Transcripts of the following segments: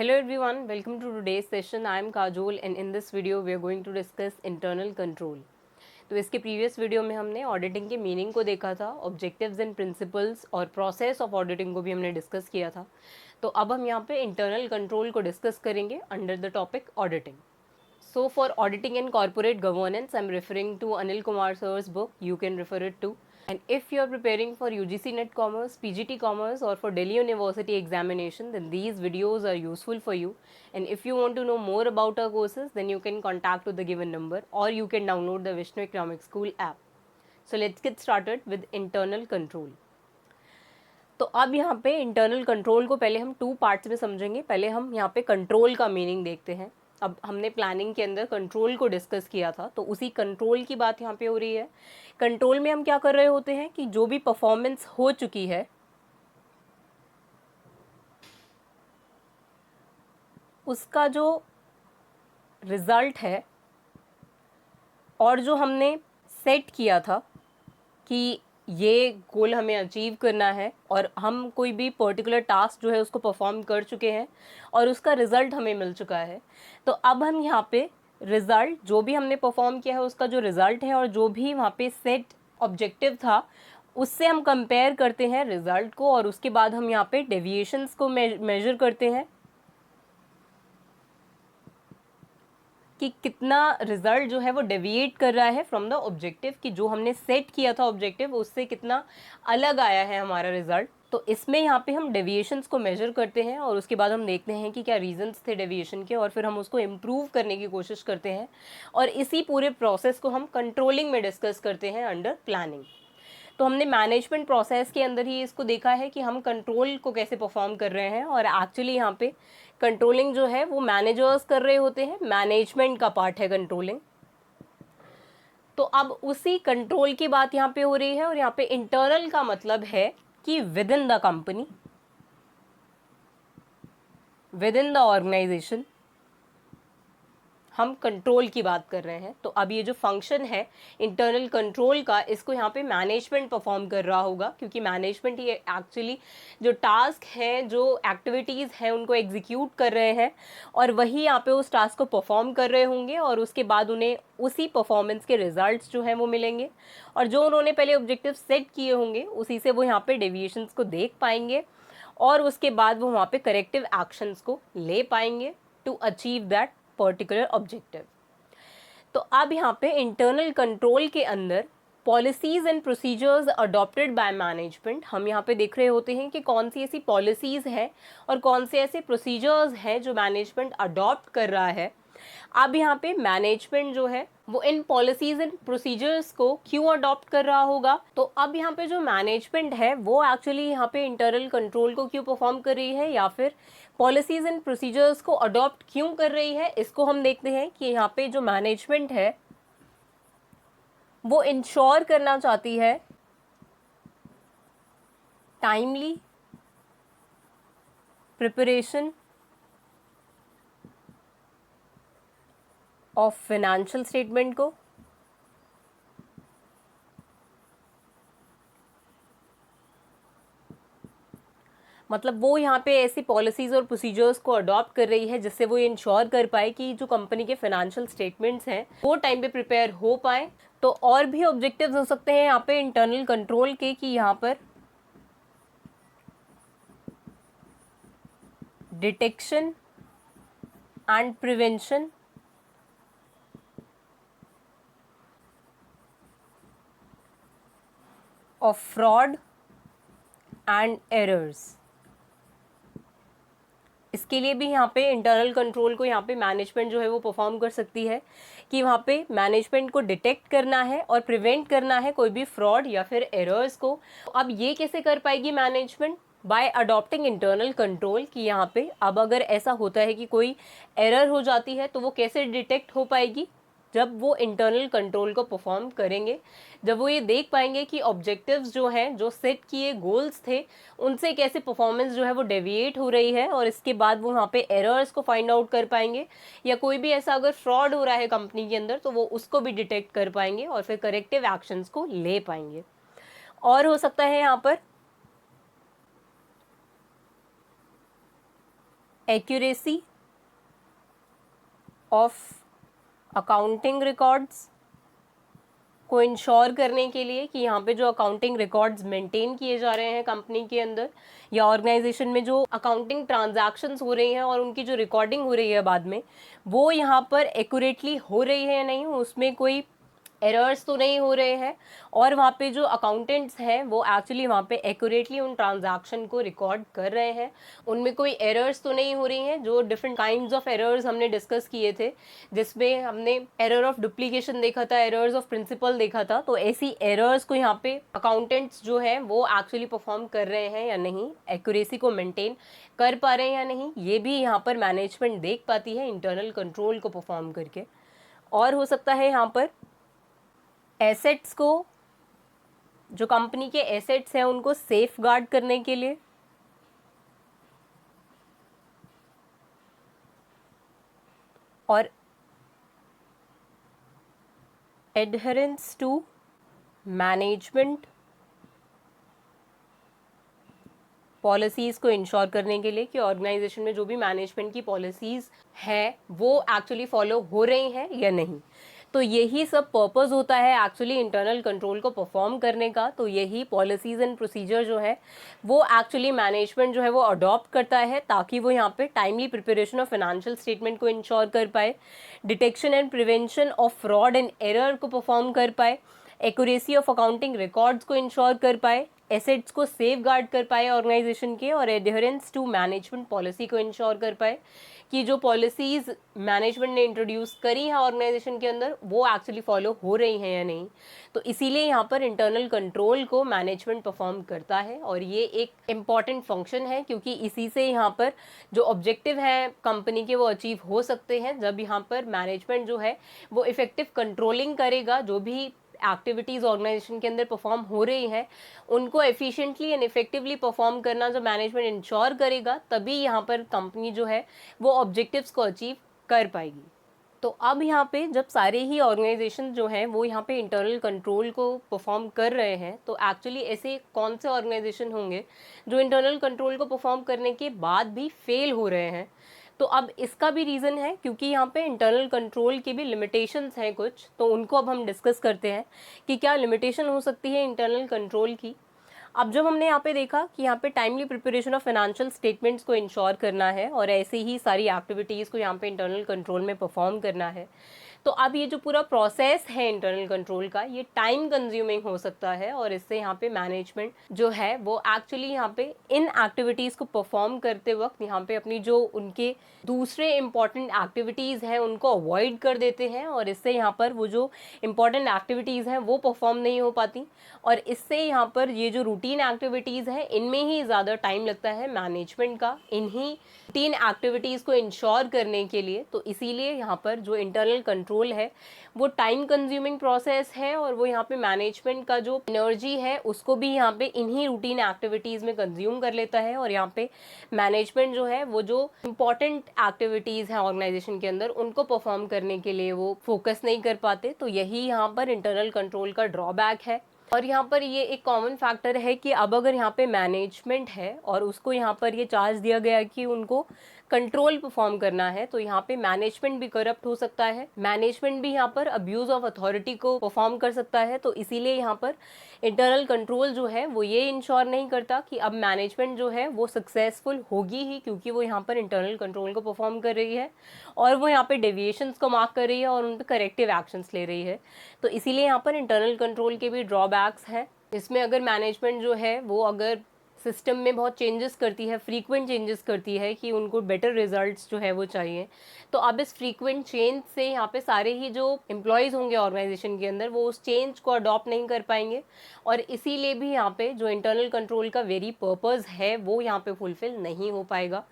Hello everyone, welcome to today's session. I am Kajol and in this video we are going to discuss internal control. तो इसके previous video में हमने auditing के meaning को देखा था, ऑब्जेक्टिव्स एंड प्रिंसिपल्स और प्रोसेस ऑफ ऑडिटिंग को भी हमने डिस्कस किया था. तो अब हम यहाँ पे इंटरनल कंट्रोल को डिस्कस करेंगे under the topic auditing. So for auditing and corporate governance, I'm referring to Anil Kumar sir's book. You can refer it to. And if you are preparing for UGC NET Commerce, PGT Commerce or for Delhi University examination, then these videos are useful for you. And if you want to know more about our courses, then you can contact to the given number or you can download the Vishnu Economic School app. So let's get started with internal control. तो अब यहाँ पे internal control को पहले हम two parts में समझेंगे. पहले हम यहाँ पे कंट्रोल का मीनिंग देखते हैं. अब हमने प्लानिंग के अंदर कंट्रोल को डिस्कस किया था, तो उसी कंट्रोल की बात यहाँ पे हो रही है. कंट्रोल में हम क्या कर रहे होते हैं कि जो भी परफॉर्मेंस हो चुकी है उसका जो रिजल्ट है और जो हमने सेट किया था कि ये गोल हमें अचीव करना है और हम कोई भी पर्टिकुलर टास्क जो है उसको परफॉर्म कर चुके हैं और उसका रिज़ल्ट हमें मिल चुका है. तो अब हम यहाँ पे रिज़ल्ट जो भी हमने परफॉर्म किया है उसका जो रिज़ल्ट है और जो भी वहाँ पे सेट ऑब्जेक्टिव था उससे हम कंपेयर करते हैं रिज़ल्ट को और उसके बाद हम यहाँ पे डेविएशंस को मेजर करते हैं कि कितना रिजल्ट जो है वो डेविएट कर रहा है फ्रॉम द ऑब्जेक्टिव, कि जो हमने सेट किया था ऑब्जेक्टिव उससे कितना अलग आया है हमारा रिजल्ट. तो इसमें यहाँ पे हम डेविएशंस को मेजर करते हैं और उसके बाद हम देखते हैं कि क्या रीजंस थे डेविएशन के और फिर हम उसको इम्प्रूव करने की कोशिश करते हैं. और इसी पूरे प्रोसेस को हम कंट्रोलिंग में डिस्कस करते हैं अंडर प्लानिंग. तो हमने मैनेजमेंट प्रोसेस के अंदर ही इसको देखा है कि हम कंट्रोल को कैसे परफॉर्म कर रहे हैं और एक्चुअली यहाँ पे कंट्रोलिंग जो है वो मैनेजर्स कर रहे होते हैं, मैनेजमेंट का पार्ट है कंट्रोलिंग. तो अब उसी कंट्रोल की बात यहाँ पे हो रही है और यहाँ पे इंटरनल का मतलब है कि within the company, within the organisation हम कंट्रोल की बात कर रहे हैं. तो अब ये जो फंक्शन है इंटरनल कंट्रोल का, इसको यहाँ पे मैनेजमेंट परफॉर्म कर रहा होगा क्योंकि मैनेजमेंट ये एक्चुअली जो टास्क हैं, जो एक्टिविटीज़ हैं उनको एग्जीक्यूट कर रहे हैं और वही यहाँ पे उस टास्क को परफॉर्म कर रहे होंगे और उसके बाद उन्हें उसी परफॉर्मेंस के रिजल्ट्स जो हैं वो मिलेंगे और जो उन्होंने पहले ऑब्जेक्टिव सेट किए होंगे उसी से वो यहाँ पे डेविएशंस को देख पाएंगे और उसके बाद वो वहाँ पे करेक्टिव एक्शंस को ले पाएंगे to achieve that particular objective. तो अब यहाँ पे इंटरनल कंट्रोल के अंदर policies and procedures adopted by management हम यहाँ पे देख रहे होते हैं कि कौन सी ऐसी पॉलिसीज हैं और कौन से ऐसे प्रोसीजर्स हैं जो मैनेजमेंट अडॉप्ट कर रहा है. अब यहाँ पे मैनेजमेंट जो है वो इन पॉलिसीज एंड प्रोसीजर्स को क्यों अडॉप्ट कर रहा होगा. तो अब यहाँ पे जो मैनेजमेंट है वो एक्चुअली यहाँ पे इंटरनल कंट्रोल को क्यों परफॉर्म कर रही है या फिर पॉलिसीज एंड प्रोसीजर्स को अडॉप्ट क्यों कर रही है, इसको हम देखते हैं कि यहाँ पे जो मैनेजमेंट है वो इंश्योर करना चाहती है timely preparation of financial statement को, मतलब वो यहाँ पे ऐसी पॉलिसीज़ और प्रोसीजर्स को अडॉप्ट कर रही है जिससे वो ये इंश्योर कर पाए कि जो कंपनी के फाइनेंशियल स्टेटमेंट्स हैं वो टाइम पे प्रिपेयर हो पाए. तो और भी ऑब्जेक्टिव्स हो सकते हैं यहाँ पे इंटरनल कंट्रोल के कि यहाँ पर detection and prevention of fraud and errors. इसके लिए भी यहाँ पे इंटरनल कंट्रोल को यहाँ पे मैनेजमेंट जो है वो परफॉर्म कर सकती है कि वहाँ पे मैनेजमेंट को डिटेक्ट करना है और प्रिवेंट करना है कोई भी फ्रॉड या फिर एरर्स को. अब ये कैसे कर पाएगी management? Bye adopting internal control. कि यहाँ पे अब अगर ऐसा होता है कि कोई एरर हो जाती है तो वो कैसे डिटेक्ट हो पाएगी? जब वो इंटरनल कंट्रोल को परफॉर्म करेंगे, जब वो ये देख पाएंगे कि ऑब्जेक्टिव्स जो हैं, जो सेट किए गोल्स थे, उनसे कैसे परफॉर्मेंस जो है वो डेविएट हो रही है और इसके बाद वो वहाँ पे एरर्स को फाइंड आउट कर पाएंगे या कोई भी ऐसा अगर फ्रॉड हो रहा है कंपनी के अंदर तो वो उसको भी डिटेक्ट कर पाएंगे और फिर करेक्टिव एक्शंस को ले पाएंगे. और हो सकता है यहाँ पर एक्यूरेसी ऑफ अकाउंटिंग रिकॉर्ड्स को इंश्योर करने के लिए कि यहाँ पे जो अकाउंटिंग रिकॉर्ड्स मेंटेन किए जा रहे हैं कंपनी के अंदर या ऑर्गेनाइजेशन में, जो अकाउंटिंग ट्रांजैक्शंस हो रही हैं और उनकी जो रिकॉर्डिंग हो रही है बाद में, वो यहाँ पर एक्यूरेटली हो रही है या नहीं, उसमें कोई एरर्स तो नहीं हो रहे हैं, और वहाँ पे जो अकाउंटेंट्स हैं वो एक्चुअली वहाँ पे एक्यूरेटली उन ट्रांजैक्शन को रिकॉर्ड कर रहे हैं, उनमें कोई एरर्स तो नहीं हो रही हैं। जो डिफरेंट काइंड्स ऑफ एरर्स हमने डिस्कस किए थे, जिसमें हमने एरर ऑफ डुप्लीकेशन देखा था, एरर्स ऑफ प्रिंसिपल देखा था, तो ऐसी एरर्स को यहाँ पे अकाउंटेंट्स जो है वो एक्चुअली परफॉर्म कर रहे हैं या नहीं, एक्यूरेसी को मेंटेन कर पा रहे हैं या नहीं, ये भी यहाँ पर मैनेजमेंट देख पाती है इंटरनल कंट्रोल को परफॉर्म करके। और हो सकता है यहाँ पर एसेट्स को, जो कंपनी के एसेट्स हैं उनको सेफ गार्ड करने के लिए, और एडहेरेंस टू मैनेजमेंट पॉलिसीज़ को इंश्योर करने के लिए कि ऑर्गेनाइजेशन में जो भी मैनेजमेंट की पॉलिसीज़ हैं वो एक्चुअली फॉलो हो रही हैं या नहीं। तो यही सब पर्पस होता है एक्चुअली इंटरनल कंट्रोल को परफॉर्म करने का। तो यही पॉलिसीज़ एंड प्रोसीजर जो है वो एक्चुअली मैनेजमेंट जो है वो अडॉप्ट करता है, ताकि वो यहाँ पे timely preparation of financial statement को इंश्योर कर पाए, detection and prevention of fraud and error को परफॉर्म कर पाए, एक्यूरेसी ऑफ अकाउंटिंग रिकॉर्ड्स को इंश्योर कर पाए, एसेट्स को सेफ गार्ड कर पाए ऑर्गेनाइजेशन के, और एडहेरेंस टू मैनेजमेंट पॉलिसी को इंश्योर कर पाए कि जो पॉलिसीज़ मैनेजमेंट ने इंट्रोड्यूस करी है ऑर्गेनाइजेशन के अंदर वो एक्चुअली फॉलो हो रही हैं या नहीं। तो इसीलिए यहाँ पर इंटरनल कंट्रोल को मैनेजमेंट परफॉर्म करता है, और ये एक इम्पॉर्टेंट फंक्शन है, क्योंकि इसी से यहाँ पर जो ऑब्जेक्टिव हैं कंपनी के वो अचीव हो सकते हैं, जब यहाँ पर मैनेजमेंट जो है वो इफेक्टिव कंट्रोलिंग करेगा, जो भी एक्टिविटीज़ ऑर्गेनाइजेशन के अंदर परफॉर्म हो रही हैं उनको एफिशिएंटली एंड इफेक्टिवली परफॉर्म करना जब मैनेजमेंट इंश्योर करेगा, तभी यहाँ पर कंपनी जो है वो ऑब्जेक्टिव्स को अचीव कर पाएगी। तो अब यहाँ पे जब सारे ही ऑर्गेनाइजेशन जो हैं वो यहाँ पे इंटरनल कंट्रोल को परफॉर्म कर रहे हैं, तो एक्चुअली ऐसे कौन से ऑर्गेनाइजेशन होंगे जो इंटरनल कंट्रोल को परफॉर्म करने के बाद भी फेल हो रहे हैं। तो अब इसका भी रीज़न है, क्योंकि यहाँ पे इंटरनल कंट्रोल की भी लिमिटेशंस हैं कुछ, तो उनको अब हम डिस्कस करते हैं कि क्या लिमिटेशन हो सकती है इंटरनल कंट्रोल की। अब जब हमने यहाँ पे देखा कि यहाँ पे timely preparation of financial statements को इंश्योर करना है और ऐसे ही सारी एक्टिविटीज़ को यहाँ पे इंटरनल कंट्रोल में परफॉर्म करना है, तो अब ये जो पूरा प्रोसेस है इंटरनल कंट्रोल का, ये टाइम कंज्यूमिंग हो सकता है, और इससे यहाँ पे मैनेजमेंट जो है वो एक्चुअली यहाँ पे इन एक्टिविटीज़ को परफॉर्म करते वक्त यहाँ पे अपनी जो उनके दूसरे इंपॉर्टेंट एक्टिविटीज़ हैं उनको अवॉइड कर देते हैं, और इससे यहाँ पर वो जो इंपॉर्टेंट एक्टिविटीज़ हैं वो परफॉर्म नहीं हो पाती, और इससे यहाँ पर ये जो रूटीन एक्टिविटीज़ हैं इनमें ही ज़्यादा टाइम लगता है मैनेजमेंट का, इन्हीं रूटीन एक्टिविटीज़ को इंश्योर करने के लिए। तो इसीलिए यहाँ पर जो इंटरनल कंट्रोल है वो टाइम कंज्यूमिंग प्रोसेस है, और वो यहाँ पे मैनेजमेंट का जो एनर्जी है उसको भी यहाँ पे इन्हीं रूटीन एक्टिविटीज़ में कंज्यूम कर लेता है, और यहाँ पे मैनेजमेंट जो है वो जो इम्पॉर्टेंट एक्टिविटीज़ हैं ऑर्गेनाइजेशन के अंदर उनको परफॉर्म करने के लिए वो फोकस नहीं कर पाते। तो यही यहाँ पर इंटरनल कंट्रोल का ड्रॉबैक है। और यहाँ पर ये एक कॉमन फैक्टर है कि अब अगर यहाँ पे मैनेजमेंट है और उसको यहाँ पर ये चार्ज दिया गया है कि उनको कंट्रोल परफॉर्म करना है, तो यहाँ पे मैनेजमेंट भी करप्ट हो सकता है, मैनेजमेंट भी यहाँ पर अब्यूज़ ऑफ अथॉरिटी को परफॉर्म कर सकता है। तो इसीलिए यहाँ पर इंटरनल कंट्रोल जो है वो ये इंश्योर नहीं करता कि अब मैनेजमेंट जो है वो सक्सेसफुल होगी ही, क्योंकि वो यहाँ पर इंटरनल कंट्रोल को परफॉर्म कर रही है और वो यहाँ पे डेविएशंस को मार्क कर रही है और उन पर करेक्टिव एक्शंस ले रही है। तो इसीलिए यहाँ पर इंटरनल कंट्रोल के भी ड्रॉबैक्स हैं। इसमें अगर मैनेजमेंट जो है वो अगर सिस्टम में बहुत चेंजेस करती है, फ्रीक्वेंट चेंजेस करती है कि उनको बेटर रिजल्ट्स जो है वो चाहिए, तो अब इस फ्रीक्वेंट चेंज से यहाँ पे सारे ही जो एम्प्लॉयज़ होंगे ऑर्गेनाइजेशन के अंदर वो उस चेंज को अडॉप्ट नहीं कर पाएंगे, और इसीलिए भी यहाँ पे जो इंटरनल कंट्रोल का वेरी पर्पज़ है वो यहाँ पे फुलफिल नहीं हो पाएगा,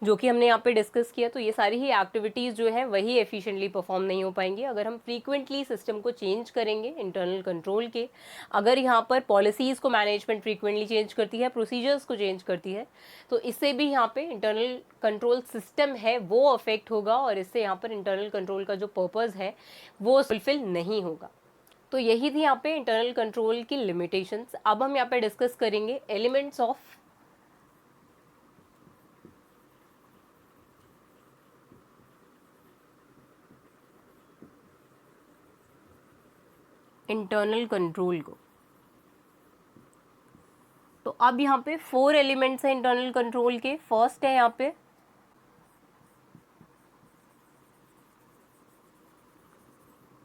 जो कि हमने यहाँ पे डिस्कस किया। तो ये सारी ही एक्टिविटीज़ जो है वही एफिशिएंटली परफॉर्म नहीं हो पाएंगी अगर हम फ्रीक्वेंटली सिस्टम को चेंज करेंगे इंटरनल कंट्रोल के। अगर यहाँ पर पॉलिसीज़ को मैनेजमेंट फ्रीक्वेंटली चेंज करती है, प्रोसीजर्स को चेंज करती है, तो इससे भी यहाँ पे इंटरनल कंट्रोल सिस्टम है वो अफेक्ट होगा, और इससे यहाँ पर इंटरनल कंट्रोल का जो पर्पज़ है वो फुलफिल नहीं होगा। तो यही थी यहाँ पे इंटरनल कंट्रोल की लिमिटेशंस। अब हम यहाँ पे डिस्कस करेंगे एलिमेंट्स ऑफ इंटरनल कंट्रोल को। तो अब यहाँ पे 4 एलिमेंट्स हैं इंटरनल कंट्रोल के। फर्स्ट है यहाँ पे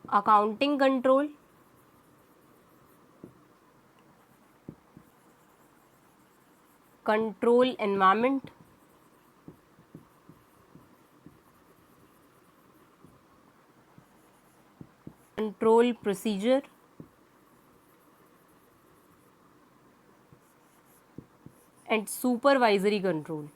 accounting control, control environment, control procedure and supervisory control.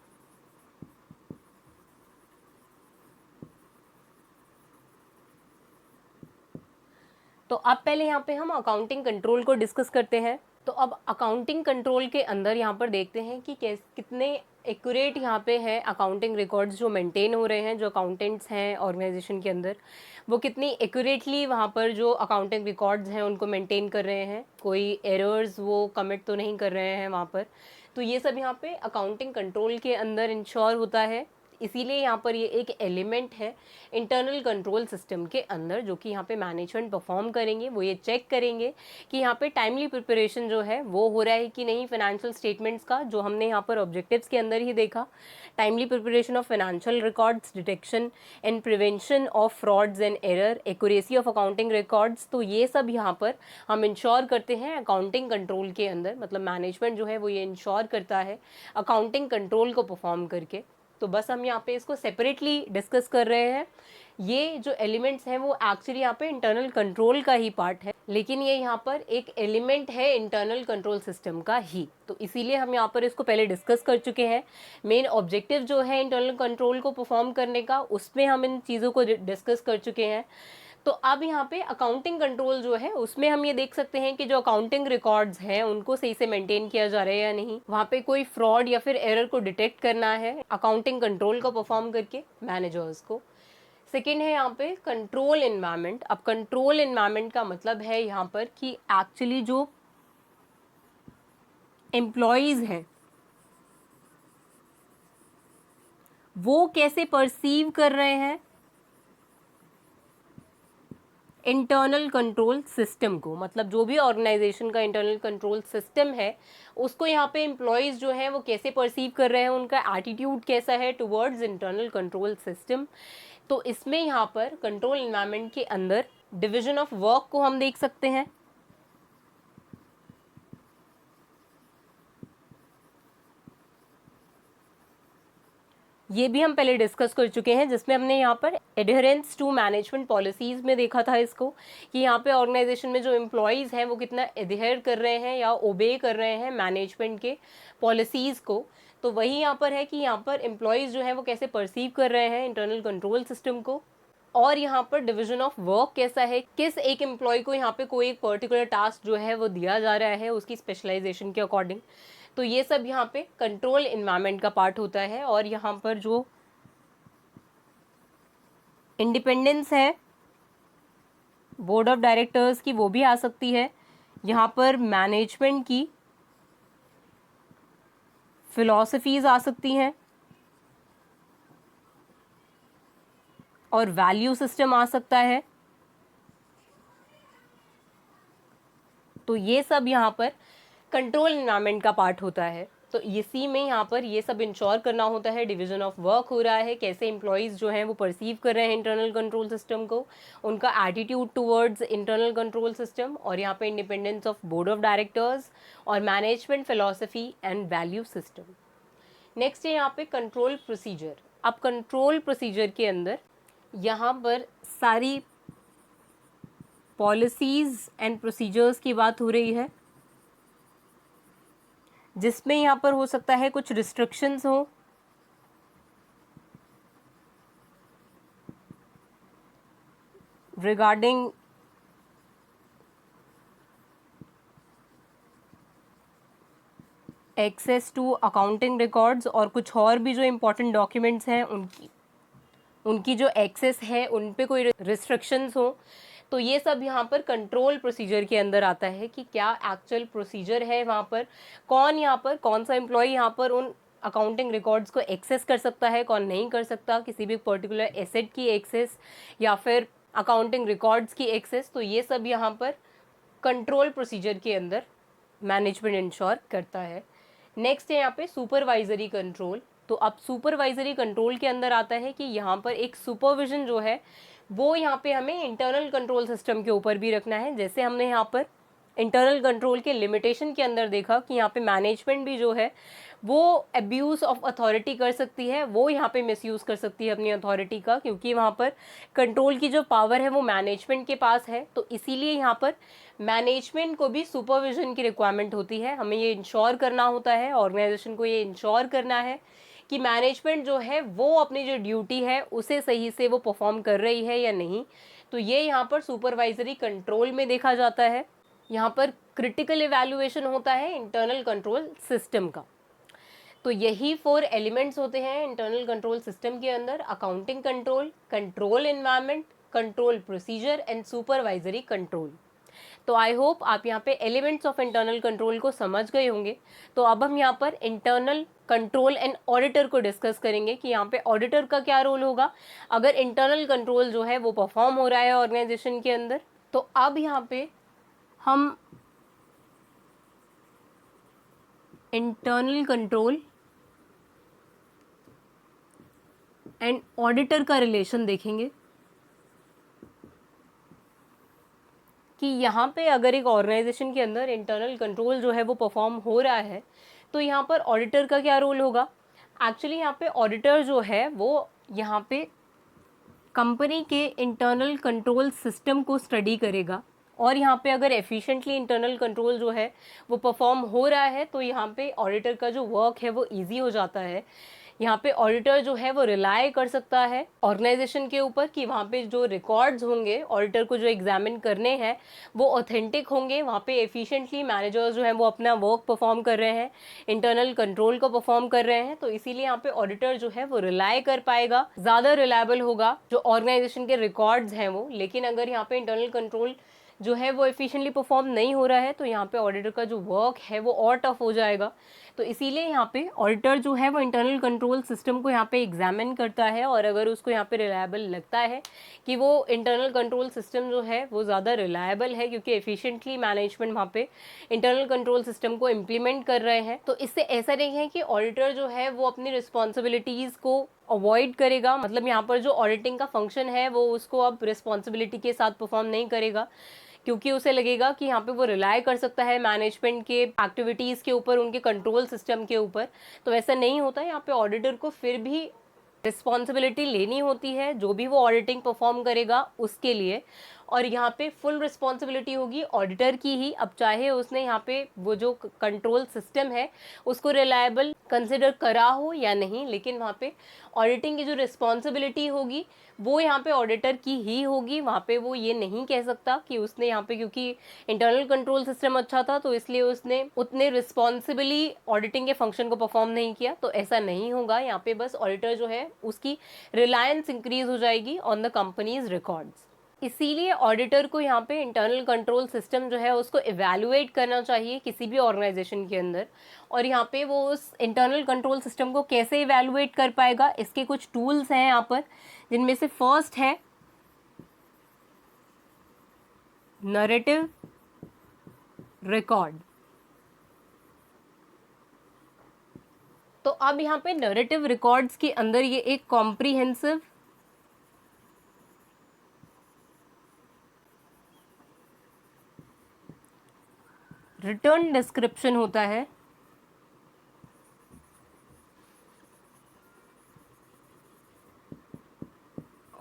तो अब पहले यहाँ पे हम अकाउंटिंग कंट्रोल को डिस्कस करते हैं। तो अब अकाउंटिंग कंट्रोल के अंदर यहाँ पर देखते हैं कि कितने एक्यूरेट यहाँ पे है अकाउंटिंग रिकॉर्ड्स जो मेंटेन हो रहे हैं, जो अकाउंटेंट्स हैं ऑर्गेनाइजेशन के अंदर, वो कितनी एक्यूरेटली वहाँ पर जो अकाउंटिंग रिकॉर्ड्स हैं उनको मेंटेन कर रहे हैं, कोई एरर्स वो कमिट तो नहीं कर रहे हैं वहाँ पर। तो ये सब यहाँ पे अकाउंटिंग कंट्रोल के अंदर इंश्योर होता है। इसीलिए यहाँ पर ये एक एलिमेंट है इंटरनल कंट्रोल सिस्टम के अंदर, जो कि यहाँ पे मैनेजमेंट परफॉर्म करेंगे। वो ये चेक करेंगे कि यहाँ पे टाइमली प्रिपरेशन जो है वो हो रहा है कि नहीं फाइनेंशियल स्टेटमेंट्स का, जो हमने यहाँ पर ऑब्जेक्टिव्स के अंदर ही देखा। Timely preparation of financial records, detection and prevention of frauds and error, accuracy of accounting records. तो ये सब यहाँ पर हम इंश्योर करते हैं अकाउंटिंग कंट्रोल के अंदर। मतलब मैनेजमेंट जो है वो ये इंश्योर करता है अकाउंटिंग कंट्रोल को परफॉर्म करके। तो बस हम यहाँ पे इसको सेपरेटली डिस्कस कर रहे हैं। ये जो एलिमेंट्स हैं वो एक्चुअली यहाँ पे इंटरनल कंट्रोल का ही पार्ट है, लेकिन ये यहाँ पर एक एलिमेंट है इंटरनल कंट्रोल सिस्टम का ही। तो इसीलिए हम यहाँ पर इसको पहले डिस्कस कर चुके हैं। मेन ऑब्जेक्टिव जो है इंटरनल कंट्रोल को परफॉर्म करने का, उसमें हम इन चीज़ों को डिस्कस कर चुके हैं। तो अब यहाँ पे अकाउंटिंग कंट्रोल जो है उसमें हम ये देख सकते हैं कि जो अकाउंटिंग रिकॉर्ड्स हैं उनको सही से मेंटेन किया जा रहा है या नहीं, वहाँ पे कोई फ्रॉड या फिर एरर को डिटेक्ट करना है अकाउंटिंग कंट्रोल को परफॉर्म करके मैनेजर्स को। सेकेंड है यहाँ पे कंट्रोल एनवायरनमेंट। अब कंट्रोल एनवायरनमेंट का मतलब है यहाँ पर कि एक्चुअली जो एम्प्लॉयज हैं वो कैसे परसीव कर रहे हैं इंटरनल कंट्रोल सिस्टम को। मतलब जो भी ऑर्गेनाइजेशन का इंटरनल कंट्रोल सिस्टम है उसको यहाँ पे एम्प्लॉयज़ जो हैं वो कैसे परसीव कर रहे हैं, उनका एटीट्यूड कैसा है टुवर्ड्स इंटरनल कंट्रोल सिस्टम। तो इसमें यहाँ पर कंट्रोल एनवायरनमेंट के अंदर डिवीजन ऑफ वर्क को हम देख सकते हैं। ये भी हम पहले डिस्कस कर चुके हैं, जिसमें हमने यहाँ पर एडहेरेंस टू मैनेजमेंट पॉलिसीज़ में देखा था इसको, कि यहाँ पे ऑर्गेनाइजेशन में जो एम्प्लॉयज़ हैं वो कितना एडहेयर कर रहे हैं या ओबे कर रहे हैं मैनेजमेंट के पॉलिसीज़ को। तो वही यहाँ पर है कि यहाँ पर एम्प्लॉयज़ जो हैं वो कैसे परसीव कर रहे हैं इंटरनल कंट्रोल सिस्टम को। और यहाँ पर डिवीजन ऑफ वर्क कैसा है, किस एक एम्प्लॉय को यहाँ पे कोई एक पर्टिकुलर टास्क जो है वो दिया जा रहा है उसकी स्पेशलाइजेशन के अकॉर्डिंग। तो ये सब यहाँ पे कंट्रोल एनवायरनमेंट का पार्ट होता है। और यहाँ पर जो इंडिपेंडेंस है बोर्ड ऑफ डायरेक्टर्स की वो भी आ सकती है। यहाँ पर मैनेजमेंट की फिलॉसफीज आ सकती हैं और वैल्यू सिस्टम आ सकता है। तो ये सब यहाँ पर कंट्रोल एनवायरनमेंट का पार्ट होता है। तो इसी में यहाँ पर ये सब इंश्योर करना होता है, डिवीजन ऑफ वर्क हो रहा है, कैसे एम्प्लॉयज़ जो हैं वो परसीव कर रहे हैं इंटरनल कंट्रोल सिस्टम को, उनका attitude towards internal control system, और यहाँ पे independence of board of directors और management philosophy and value system. Next है यहाँ पे कंट्रोल प्रोसीजर। अब कंट्रोल प्रोसीजर के अंदर यहाँ पर सारी पॉलिसीज़ एंड प्रोसीजर्स की बात हो रही है, जिसमें यहाँ पर हो सकता है कुछ रिस्ट्रिक्शंस हो, regarding access to accounting records, और कुछ और भी जो इम्पोर्टेंट डॉक्यूमेंट्स हैं उनकी जो एक्सेस है उन पे कोई रिस्ट्रिक्शंस हो। तो ये सब यहाँ पर कंट्रोल प्रोसीजर के अंदर आता है कि क्या एक्चुअल प्रोसीजर है वहाँ पर, कौन सा एम्प्लॉय यहाँ पर उन अकाउंटिंग रिकॉर्ड्स को एक्सेस कर सकता है, कौन नहीं कर सकता, किसी भी पर्टिकुलर एसेट की एक्सेस या फिर अकाउंटिंग रिकॉर्ड्स की एक्सेस। तो ये सब यहाँ पर कंट्रोल प्रोसीजर के अंदर मैनेजमेंट इंश्योर करता है। नेक्स्ट है यहाँ पे सुपरवाइजरी कंट्रोल। तो अब सुपरवाइजरी कंट्रोल के अंदर आता है कि यहाँ पर एक सुपरविजन जो है वो यहाँ पे हमें इंटरनल कंट्रोल सिस्टम के ऊपर भी रखना है। जैसे हमने यहाँ पर इंटरनल कंट्रोल के लिमिटेशन के अंदर देखा कि यहाँ पे मैनेजमेंट भी जो है वो अब्यूज़ ऑफ अथॉरिटी कर सकती है, वो यहाँ पे मिसयूज़ कर सकती है अपनी अथॉरिटी का, क्योंकि वहाँ पर कंट्रोल की जो पावर है वो मैनेजमेंट के पास है। तो इसीलिए यहाँ पर मैनेजमेंट को भी सुपरविजन की रिक्वायरमेंट होती है। हमें ये इंश्योर करना होता है, ऑर्गेनाइजेशन को ये इंश्योर करना है कि मैनेजमेंट जो है वो अपनी जो ड्यूटी है उसे सही से वो परफॉर्म कर रही है या नहीं। तो ये यहाँ पर सुपरवाइजरी कंट्रोल में देखा जाता है। यहाँ पर क्रिटिकल इवैल्यूएशन होता है इंटरनल कंट्रोल सिस्टम का। तो यही 4 एलिमेंट्स होते हैं इंटरनल कंट्रोल सिस्टम के अंदर: accounting control, control environment, control procedure and supervisory control. तो आई होप आप यहाँ पे एलिमेंट्स ऑफ इंटरनल कंट्रोल को समझ गए होंगे। तो अब हम यहाँ पर इंटरनल कंट्रोल एंड ऑडिटर को डिस्कस करेंगे कि यहाँ पे ऑडिटर का क्या रोल होगा अगर इंटरनल कंट्रोल जो है वो परफॉर्म हो रहा है ऑर्गेनाइजेशन के अंदर। तो अब यहाँ पे हम इंटरनल कंट्रोल एंड ऑडिटर का रिलेशन देखेंगे कि यहाँ पे अगर एक ऑर्गेनाइजेशन के अंदर इंटरनल कंट्रोल जो है वो परफॉर्म हो रहा है तो यहाँ पर ऑडिटर का क्या रोल होगा। एक्चुअली यहाँ पे ऑडिटर जो है वो यहाँ पे कंपनी के इंटरनल कंट्रोल सिस्टम को स्टडी करेगा, और यहाँ पे अगर एफिशिएंटली इंटरनल कंट्रोल जो है वो परफॉर्म हो रहा है तो यहाँ पे ऑडिटर का जो वर्क है वो ईजी हो जाता है। यहाँ पे ऑडिटर जो है वो रिलाई कर सकता है ऑर्गेनाइजेशन के ऊपर कि वहाँ पे जो रिकॉर्ड्स होंगे ऑडिटर को जो एग्जामिन करने हैं वो ऑथेंटिक होंगे, वहाँ पे एफिशिएंटली मैनेजर्स जो हैं वो अपना वर्क परफॉर्म कर रहे हैं, इंटरनल कंट्रोल को परफॉर्म कर रहे हैं। तो इसीलिए यहाँ पे ऑडिटर जो है वो रिलाई कर पाएगा, ज़्यादा रिलायबल होगा जो ऑर्गेनाइजेशन के रिकॉर्ड्स हैं वो। लेकिन अगर यहाँ पे इंटरनल कंट्रोल जो है वो एफिशिएंटली परफॉर्म नहीं हो रहा है तो यहाँ पे ऑडिटर का जो वर्क है वो और टफ हो जाएगा। तो इसीलिए यहाँ पे ऑडिटर जो है वो इंटरनल कंट्रोल सिस्टम को यहाँ पे एग्जामिन करता है, और अगर उसको यहाँ पे रिलायबल लगता है कि वो इंटरनल कंट्रोल सिस्टम जो है वो ज़्यादा रिलायबल है क्योंकि एफिशिएंटली मैनेजमेंट वहाँ पे इंटरनल कंट्रोल सिस्टम को इम्प्लीमेंट कर रहे हैं, तो इससे ऐसा नहीं है कि ऑडिटर जो है वो अपनी रिस्पॉन्सिबिलिटीज़ को अवॉइड करेगा। मतलब यहाँ पर जो ऑडिटिंग का फंक्शन है वो उसको अब रिस्पॉन्सिबिलिटी के साथ परफॉर्म नहीं करेगा, क्योंकि उसे लगेगा कि यहाँ पे वो रिलाई कर सकता है मैनेजमेंट के एक्टिविटीज़ के ऊपर, उनके कंट्रोल सिस्टम के ऊपर। तो ऐसा नहीं होता, यहाँ पे ऑडिटर को फिर भी रिस्पॉन्सिबिलिटी लेनी होती है जो भी वो ऑडिटिंग परफॉर्म करेगा उसके लिए, और यहाँ पे फुल रिस्पॉन्सिबिलिटी होगी ऑडिटर की ही। अब चाहे उसने यहाँ पे वो जो कंट्रोल सिस्टम है उसको रिलायबल कंसिडर करा हो या नहीं, लेकिन वहाँ पे ऑडिटिंग की जो रिस्पॉन्सिबिलिटी होगी वो यहाँ पे ऑडिटर की ही होगी। वहाँ पे वो ये नहीं कह सकता कि उसने यहाँ पे क्योंकि इंटरनल कंट्रोल सिस्टम अच्छा था तो इसलिए उसने उतने रिस्पॉन्सिबली ऑडिटिंग के फंक्शन को परफॉर्म नहीं किया। तो ऐसा नहीं होगा, यहाँ पे बस ऑडिटर जो है उसकी रिलायंस इंक्रीज हो जाएगी ऑन द कंपनीज रिकॉर्ड्स। इसीलिए ऑडिटर को यहाँ पे इंटरनल कंट्रोल सिस्टम जो है उसको इवैल्यूएट करना चाहिए किसी भी ऑर्गेनाइजेशन के अंदर। और यहाँ पे वो उस इंटरनल कंट्रोल सिस्टम को कैसे इवैल्यूएट कर पाएगा, इसके कुछ टूल्स हैं यहाँ पर, जिनमें से फर्स्ट है नरेटिव रिकॉर्ड। तो अब यहाँ पे नरेटिव रिकॉर्ड्स के अंदर ये एक कॉम्प्रिहेंसिव रिटर्न डिस्क्रिप्शन होता है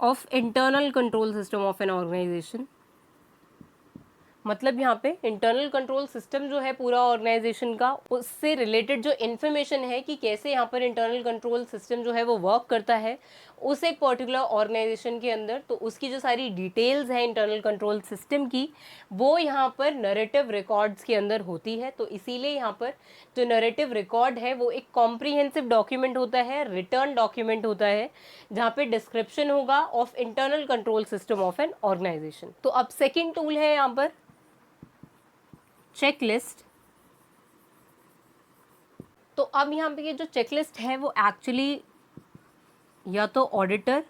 of internal control system of an organisation. मतलब यहाँ पे इंटरनल कंट्रोल सिस्टम जो है पूरा ऑर्गेनाइजेशन का, उससे रिलेटेड जो इन्फॉर्मेशन है कि कैसे यहाँ पर इंटरनल कंट्रोल सिस्टम जो है वो वर्क करता है उस एक पर्टिकुलर ऑर्गेनाइजेशन के अंदर, तो उसकी जो सारी डिटेल्स हैं इंटरनल कंट्रोल सिस्टम की वो यहाँ पर नरेटिव रिकॉर्ड्स के अंदर होती है। तो इसीलिए यहाँ पर जो नरेटिव रिकॉर्ड है वो एक कॉम्प्रिहेंसिव डॉक्यूमेंट होता है, रिटर्न डॉक्यूमेंट होता है, जहाँ पे डिस्क्रिप्शन होगा of internal control system of an organisation. तो अब सेकेंड टूल है यहाँ पर चेकलिस्ट। तो अब यहाँ पे ये जो चेकलिस्ट है वो एक्चुअली या तो ऑडिटर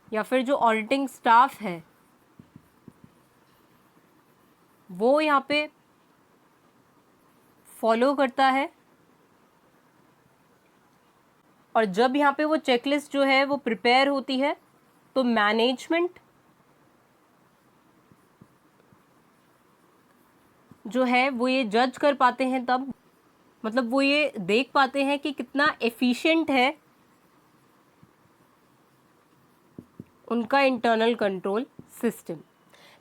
या फिर जो ऑडिटिंग स्टाफ है वो यहाँ पे फॉलो करता है, और जब यहाँ पे वो चेकलिस्ट जो है वो प्रिपेयर होती है तो मैनेजमेंट जो है वो ये जज कर पाते हैं, तब मतलब वो ये देख पाते हैं कि कितना एफिशिएंट है उनका इंटरनल कंट्रोल सिस्टम।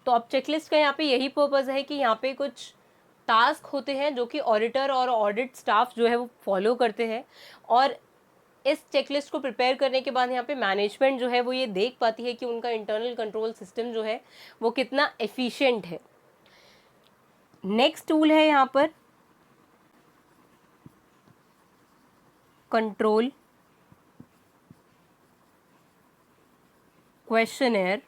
तो अब चेकलिस्ट का यहाँ पे यही पर्पज़ है कि यहाँ पे कुछ टास्क होते हैं जो कि ऑडिटर और ऑडिट स्टाफ जो है वो फॉलो करते हैं, और इस चेकलिस्ट को प्रिपेयर करने के बाद यहाँ पे मैनेजमेंट जो है वो ये देख पाती है कि उनका इंटरनल कंट्रोल सिस्टम जो है वो कितना एफिशिएंट है। नेक्स्ट टूल है यहाँ पर कंट्रोल क्वेश्चनेयर।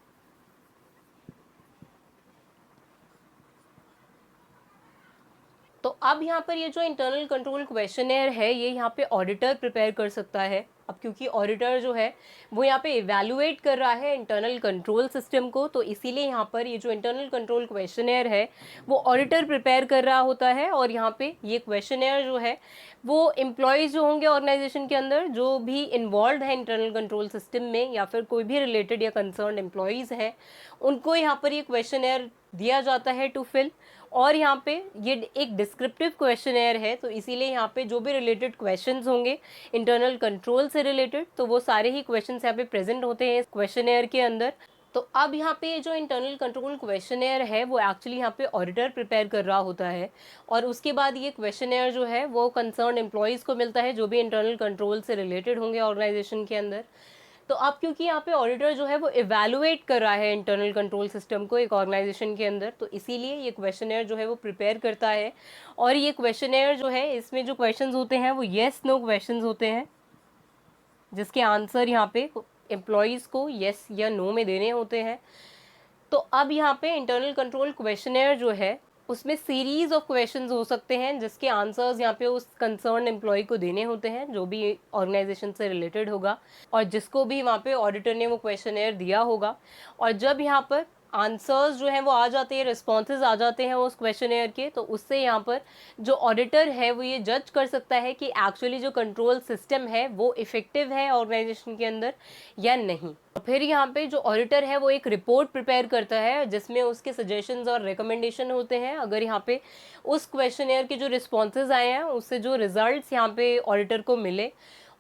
तो अब यहाँ पर ये जो इंटरनल कंट्रोल क्वेश्चनेयर है ये यहाँ पे ऑडिटर प्रिपेयर कर सकता है। अब क्योंकि ऑडिटर जो है वो यहाँ पे इवैल्यूएट कर रहा है इंटरनल कंट्रोल सिस्टम को, तो इसीलिए यहाँ पर ये जो इंटरनल कंट्रोल क्वेश्चनेयर है वो ऑडिटर प्रिपेयर कर रहा होता है। और यहाँ पे ये क्वेश्चनेयर जो है वो एम्प्लॉयज़ जो होंगे ऑर्गेनाइजेशन के अंदर जो भी इन्वॉल्व है इंटरनल कंट्रोल सिस्टम में, या फिर कोई भी रिलेटेड या कंसर्न एम्प्लॉयज़ हैं, उनको यहाँ पर ये क्वेश्चनेयर दिया जाता है टू फिल। और यहाँ पे ये एक डिस्क्रिप्टिव क्वेश्चनेयर है, तो इसीलिए यहाँ पे जो भी रिलेटेड क्वेश्चंस होंगे इंटरनल कंट्रोल से रिलेटेड, तो वो सारे ही क्वेश्चंस यहाँ पे प्रेजेंट होते हैं इस क्वेश्चनेयर के अंदर। तो अब यहाँ पे जो इंटरनल कंट्रोल क्वेश्चनेयर है वो एक्चुअली यहाँ पे ऑडिटर प्रिपेयर कर रहा होता है, और उसके बाद ये क्वेश्चनेयर जो है वो कंसर्न एम्प्लॉयज़ को मिलता है जो भी इंटरनल कंट्रोल से रिलेटेड होंगे ऑर्गेनाइजेशन के अंदर। तो अब क्योंकि यहाँ पे ऑडिटर जो है वो इवैल्यूएट कर रहा है इंटरनल कंट्रोल सिस्टम को एक ऑर्गेनाइजेशन के अंदर, तो इसीलिए ये क्वेश्चनेयर जो है वो प्रिपेयर करता है। और ये क्वेश्चनेयर जो है इसमें जो क्वेश्चंस होते हैं वो येस नो क्वेश्चंस होते हैं, जिसके आंसर यहाँ पे एम्प्लॉयज़ को येस या नो में देने होते हैं। तो अब यहाँ पे इंटरनल कंट्रोल क्वेश्चनेयर जो है उसमें सीरीज ऑफ क्वेश्चंस हो सकते हैं जिसके आंसर्स यहाँ पे उस कंसर्न एम्प्लॉय को देने होते हैं जो भी ऑर्गेनाइजेशन से रिलेटेड होगा, और जिसको भी वहाँ पे ऑडिटर ने वो क्वेश्चनेयर दिया होगा। और जब यहाँ पर आंसर्स जो हैं वो आ जाते हैं, रिस्पॉन्सेज आ जाते हैं उस क्वेश्चनेयर के, तो उससे यहाँ पर जो ऑडिटर है वो ये जज कर सकता है कि एक्चुअली जो कंट्रोल सिस्टम है वो इफ़ेक्टिव है ऑर्गेनाइजेशन के अंदर या नहीं। फिर यहाँ पे जो ऑडिटर है वो एक रिपोर्ट प्रिपेयर करता है जिसमें उसके सजेशंस और रिकमेंडेशन होते हैं। अगर यहाँ पे उस क्वेश्चनेयर के जो रिस्पॉन्सेज आए हैं उससे जो रिजल्ट्स यहाँ पे ऑडिटर को मिले,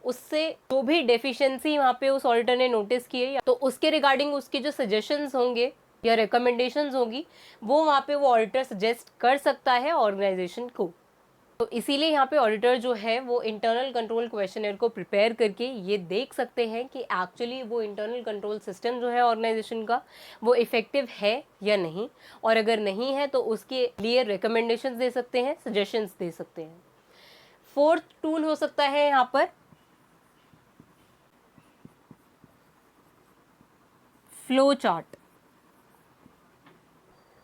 उससे जो भी डेफिशिएंसी वहाँ पे उस ऑडिटर ने नोटिस की है तो उसके रिगार्डिंग उसके जो सजेशंस होंगे या रिकमेंडेशंस होगी वो वहाँ पे वो ऑडिटर सजेस्ट कर सकता है ऑर्गेनाइजेशन को। तो इसीलिए यहाँ पे ऑडिटर जो है वो इंटरनल कंट्रोल क्वेश्चनेयर को प्रिपेयर करके ये देख सकते हैं कि एक्चुअली वो इंटरनल कंट्रोल सिस्टम जो है ऑर्गेनाइजेशन का वो इफ़ेक्टिव है या नहीं, और अगर नहीं है तो उसके लिए रिकमेंडेशंस दे सकते हैं, सजेशंस दे सकते हैं। फोर्थ टूल हो सकता है यहाँ पर फ्लो चार्ट।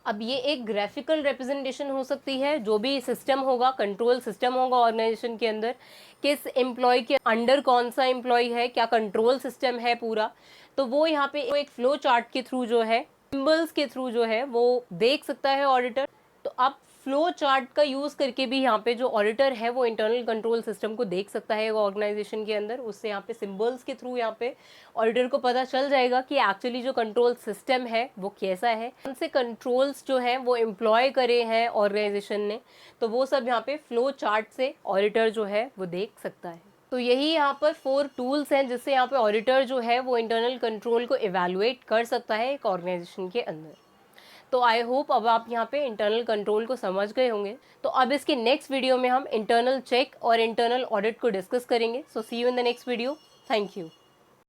अब ये एक ग्राफिकल रिप्रेजेंटेशन हो सकती है, जो भी सिस्टम होगा, कंट्रोल सिस्टम होगा ऑर्गेनाइजेशन के अंदर, किस एम्प्लॉय के अंडर कौन सा एम्प्लॉय है, क्या कंट्रोल सिस्टम है पूरा, तो वो यहाँ पे एक फ्लो चार्ट के थ्रू जो है, सिंबल्स के थ्रू जो है वो देख सकता है ऑडिटर। तो अब फ्लो चार्ट का यूज़ करके भी यहाँ पे जो ऑडिटर है वो इंटरनल कंट्रोल सिस्टम को देख सकता है ऑर्गेनाइजेशन के अंदर। उससे यहाँ पे सिंबल्स के थ्रू यहाँ पे ऑडिटर को पता चल जाएगा कि एक्चुअली जो कंट्रोल सिस्टम है वो कैसा है, कौन से कंट्रोल्स जो हैं वो एम्प्लॉय करे हैं ऑर्गेनाइजेशन ने, तो वो सब यहाँ पे फ्लो चार्ट से ऑडिटर जो है वो देख सकता है। तो यही यहाँ पर 4 टूल्स हैं जिससे यहाँ पे ऑडिटर जो है वो इंटरनल कंट्रोल को इवैल्यूएट कर सकता है एक ऑर्गेनाइजेशन के अंदर। तो आई होप अब आप यहाँ पे इंटरनल कंट्रोल को समझ गए होंगे। तो अब इसके नेक्स्ट वीडियो में हम इंटरनल चेक और इंटरनल ऑडिट को डिस्कस करेंगे। So see you in the next video. Thank you.